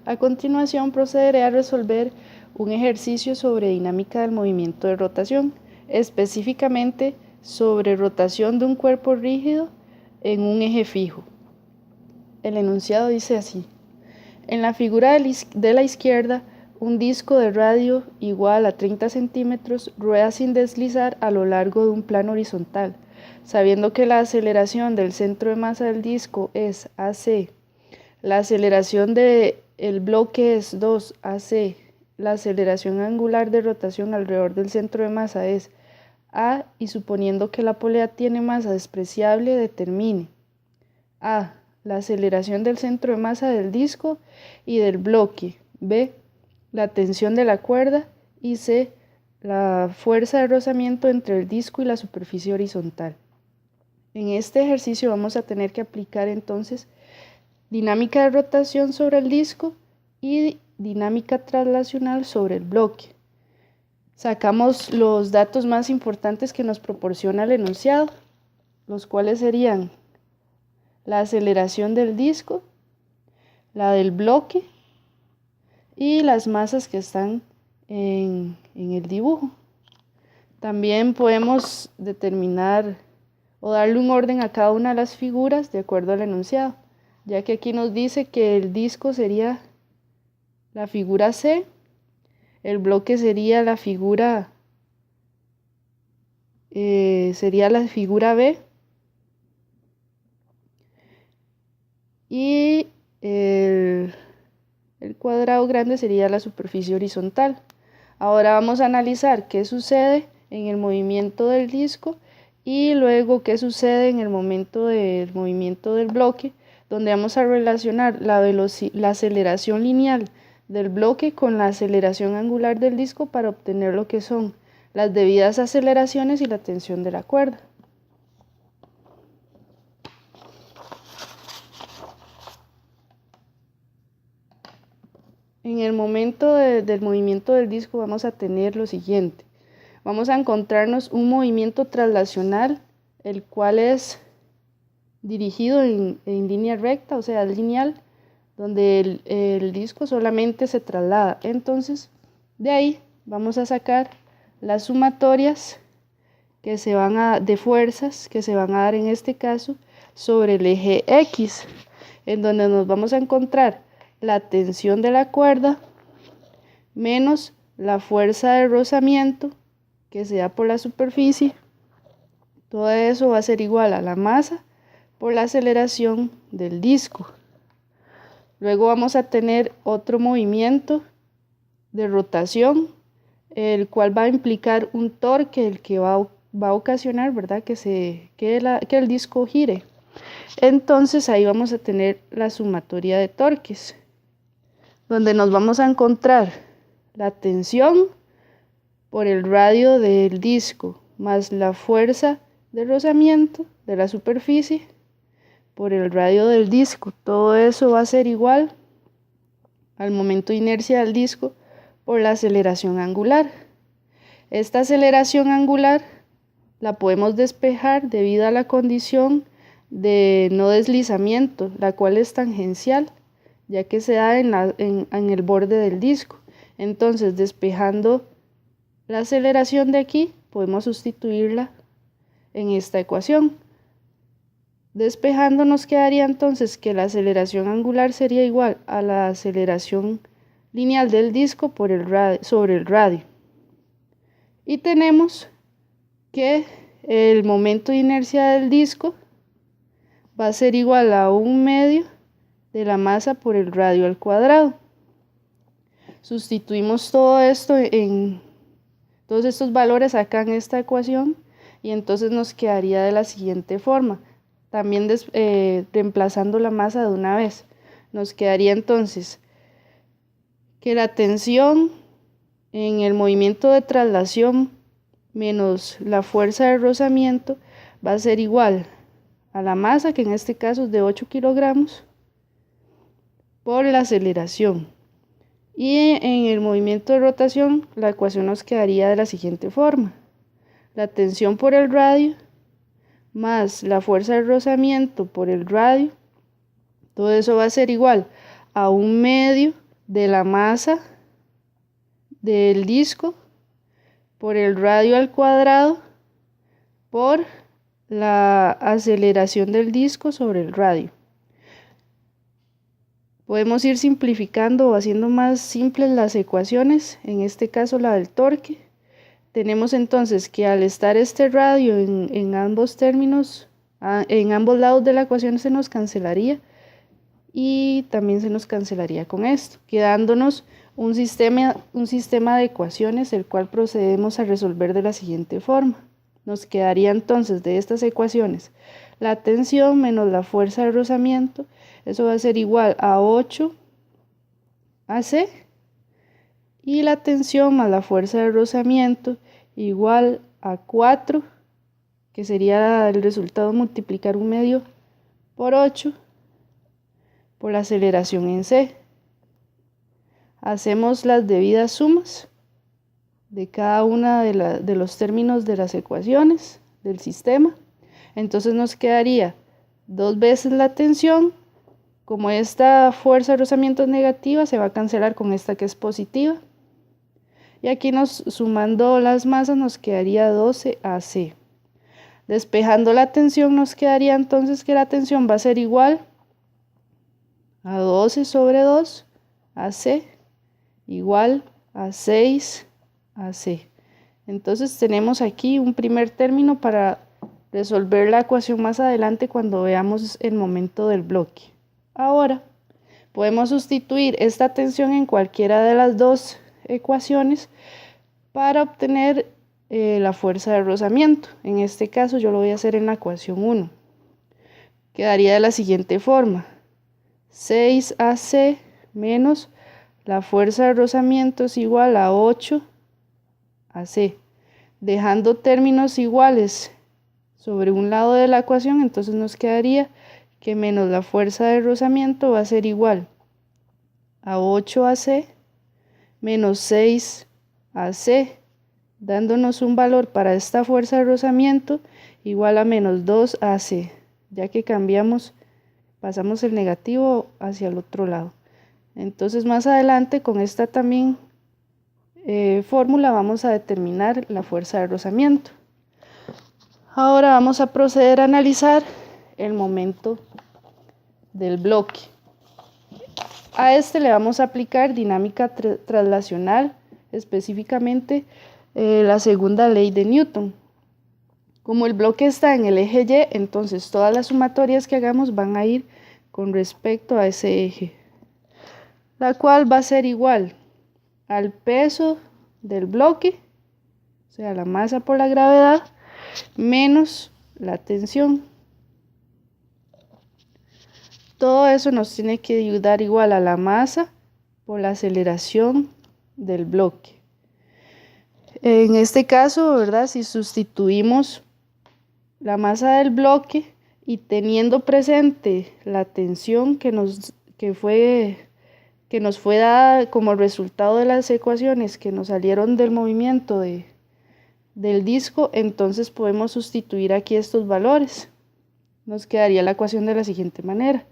A continuación procederé a resolver un ejercicio sobre dinámica del movimiento de rotación, específicamente sobre rotación de un cuerpo rígido en un eje fijo. El enunciado dice así: en la figura de la izquierda, un disco de radio igual a 30 centímetros rueda sin deslizar a lo largo de un plano horizontal. Sabiendo que la aceleración del centro de masa del disco es AC, la aceleración del bloque es 2AC, la aceleración angular de rotación alrededor del centro de masa es A, y suponiendo que la polea tiene masa despreciable, determine A, la aceleración del centro de masa del disco y del bloque, B, la tensión de la cuerda, y C, la fuerza de rozamiento entre el disco y la superficie horizontal. En este ejercicio vamos a tener que aplicar entonces dinámica de rotación sobre el disco y dinámica traslacional sobre el bloque. Sacamos los datos más importantes que nos proporciona el enunciado, los cuales serían la aceleración del disco, la del bloque y las masas que están en el dibujo. También podemos determinar o darle un orden a cada una de las figuras de acuerdo al enunciado, ya que aquí nos dice que el disco sería la figura C, el bloque sería la figura B, y el cuadrado grande sería la superficie horizontal. Ahora vamos a analizar qué sucede en el movimiento del disco y luego qué sucede en el momento del movimiento del bloque, donde vamos a relacionar la aceleración lineal del bloque con la aceleración angular del disco para obtener lo que son las debidas aceleraciones y la tensión de la cuerda. En el momento del movimiento del disco vamos a tener lo siguiente. Vamos a encontrarnos un movimiento traslacional, el cual es dirigido en línea recta, o sea, lineal, donde el disco solamente se traslada. Entonces, de ahí vamos a sacar las sumatorias de fuerzas que se van a dar en este caso sobre el eje X, en donde nos vamos a encontrar la tensión de la cuerda menos la fuerza de rozamiento que se da por la superficie. Todo eso va a ser igual a la masa por la aceleración del disco. Luego vamos a tener otro movimiento de rotación, el cual va a implicar un torque, el que va a ocasionar, ¿verdad?, que el disco gire. Entonces ahí vamos a tener la sumatoria de torques, donde nos vamos a encontrar la tensión por el radio del disco más la fuerza de rozamiento de la superficie por el radio del disco. Todo eso va a ser igual al momento de inercia del disco por la aceleración angular. Esta aceleración angular la podemos despejar debido a la condición de no deslizamiento, la cual es tangencial, ya que se da en el borde del disco. Entonces, despejando la aceleración de aquí, podemos sustituirla en esta ecuación. Despejando nos quedaría entonces que la aceleración angular sería igual a la aceleración lineal del disco sobre el radio. Y tenemos que el momento de inercia del disco va a ser igual a 1/2 de la masa por el radio al cuadrado. Sustituimos todo esto todos estos valores acá en esta ecuación y entonces nos quedaría de la siguiente forma. También reemplazando la masa de una vez, nos quedaría entonces que la tensión en el movimiento de traslación menos la fuerza de rozamiento va a ser igual a la masa, que en este caso es de 8 kilogramos, por la aceleración. Y en el movimiento de rotación la ecuación nos quedaría de la siguiente forma: la tensión por el radio más la fuerza de rozamiento por el radio, todo eso va a ser igual a 1/2 de la masa del disco por el radio al cuadrado por la aceleración del disco sobre el radio. Podemos ir simplificando o haciendo más simples las ecuaciones, en este caso la del torque. Tenemos entonces que al estar este radio en ambos términos, en ambos lados de la ecuación se nos cancelaría y también se nos cancelaría con esto, quedándonos un sistema de ecuaciones el cual procedemos a resolver de la siguiente forma. Nos quedaría entonces de estas ecuaciones la tensión menos la fuerza de rozamiento, eso va a ser igual a 8 AC, y la tensión más la fuerza de rozamiento igual a 4, que sería el resultado multiplicar 1/2 por 8 por la aceleración en C. Hacemos las debidas sumas de cada una de los términos de las ecuaciones del sistema. Entonces nos quedaría 2 veces la tensión. Como esta fuerza de rozamiento es negativa, se va a cancelar con esta que es positiva. Y aquí sumando las masas nos quedaría 12 AC. Despejando la tensión nos quedaría entonces que la tensión va a ser igual a 12 sobre 2 AC igual a 6 AC. Entonces tenemos aquí un primer término para resolver la ecuación más adelante cuando veamos el momento del bloque. Ahora podemos sustituir esta tensión en cualquiera de las dos ecuaciones para obtener la fuerza de rozamiento. En este caso yo lo voy a hacer en la ecuación 1. Quedaría de la siguiente forma: 6 AC menos la fuerza de rozamiento es igual a 8 AC. Dejando términos iguales sobre un lado de la ecuación, entonces nos quedaría que menos la fuerza de rozamiento va a ser igual a 8 AC menos 6 AC, dándonos un valor para esta fuerza de rozamiento igual a menos 2 AC, ya que pasamos el negativo hacia el otro lado. Entonces más adelante con esta también fórmula vamos a determinar la fuerza de rozamiento. Ahora vamos a proceder a analizar el momento del bloque. A este le vamos a aplicar dinámica traslacional, específicamente la segunda ley de Newton. Como el bloque está en el eje Y, entonces todas las sumatorias que hagamos van a ir con respecto a ese eje, la cual va a ser igual al peso del bloque, o sea, la masa por la gravedad, menos la tensión. Todo eso nos tiene que dar igual a la masa por la aceleración del bloque. En este caso, ¿verdad? Si sustituimos la masa del bloque y teniendo presente la tensión que nos fue dada como resultado de las ecuaciones que nos salieron del movimiento del disco, entonces podemos sustituir aquí estos valores. Nos quedaría la ecuación de la siguiente manera: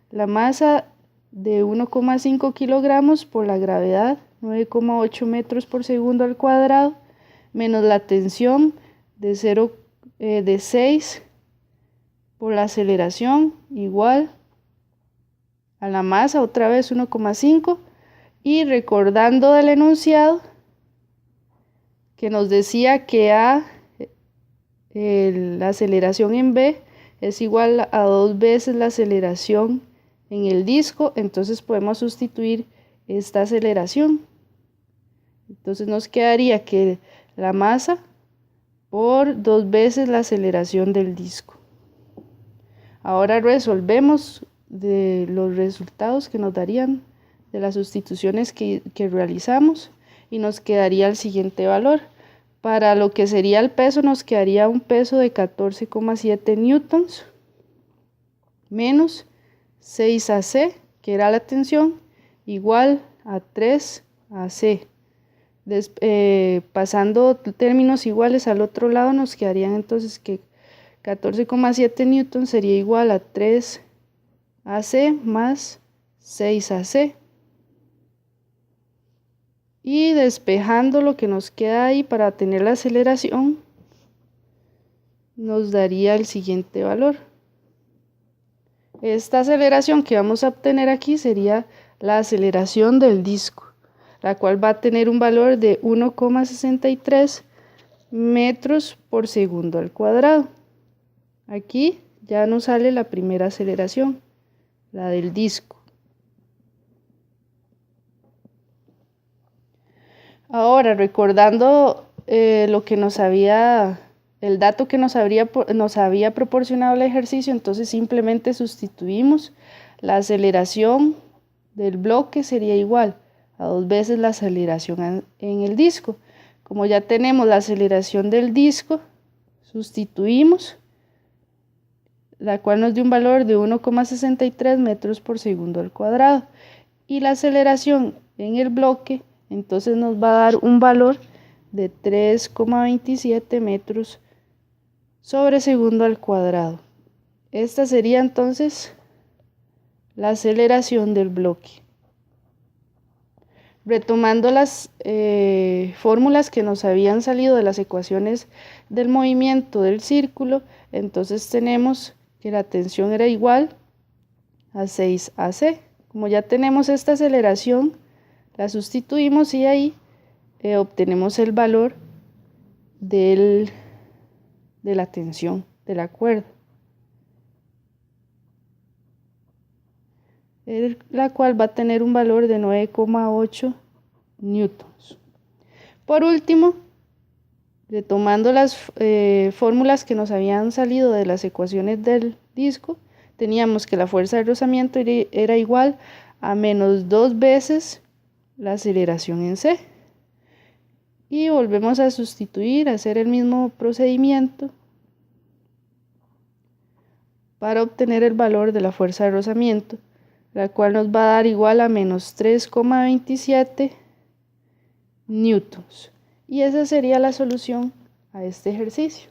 la masa de 1,5 kilogramos por la gravedad, 9,8 metros por segundo al cuadrado, menos la tensión de 6 por la aceleración, igual a la masa, otra vez 1,5, y recordando del enunciado que nos decía que la aceleración en B es igual a 2 veces la aceleración en el disco, entonces podemos sustituir esta aceleración. Entonces nos quedaría que la masa por 2 veces la aceleración del disco. Ahora resolvemos de los resultados que nos darían de las sustituciones que realizamos y nos quedaría el siguiente valor. Para lo que sería el peso nos quedaría un peso de 14,7 newtons menos 6 AC, que era la tensión, igual a 3 AC. Pasando términos iguales al otro lado nos quedarían entonces que 14,7 newtons sería igual a 3 AC más 6 AC. Y despejando lo que nos queda ahí para tener la aceleración, nos daría el siguiente valor. Esta aceleración que vamos a obtener aquí sería la aceleración del disco, la cual va a tener un valor de 1,63 metros por segundo al cuadrado. Aquí ya nos sale la primera aceleración, la del disco. Ahora, recordando lo que el dato que nos había proporcionado el ejercicio, entonces simplemente sustituimos la aceleración del bloque, sería igual a 2 veces la aceleración en el disco. Como ya tenemos la aceleración del disco, sustituimos, la cual nos dio un valor de 1,63 metros por segundo al cuadrado. Y la aceleración en el bloque, entonces nos va a dar un valor de 3,27 metros sobre segundo al cuadrado. Esta sería entonces la aceleración del bloque. Retomando las fórmulas que nos habían salido de las ecuaciones del movimiento del círculo, entonces tenemos que la tensión era igual a 6AC. Como ya tenemos esta aceleración, la sustituimos y ahí obtenemos el valor de la tensión de la cuerda, la cual va a tener un valor de 9,8 newtons. Por último, retomando las fórmulas que nos habían salido de las ecuaciones del disco, teníamos que la fuerza de rozamiento era igual a menos 2 veces la aceleración en C. Y volvemos a sustituir, a hacer el mismo procedimiento para obtener el valor de la fuerza de rozamiento, la cual nos va a dar igual a menos 3,27 newtons. Y esa sería la solución a este ejercicio.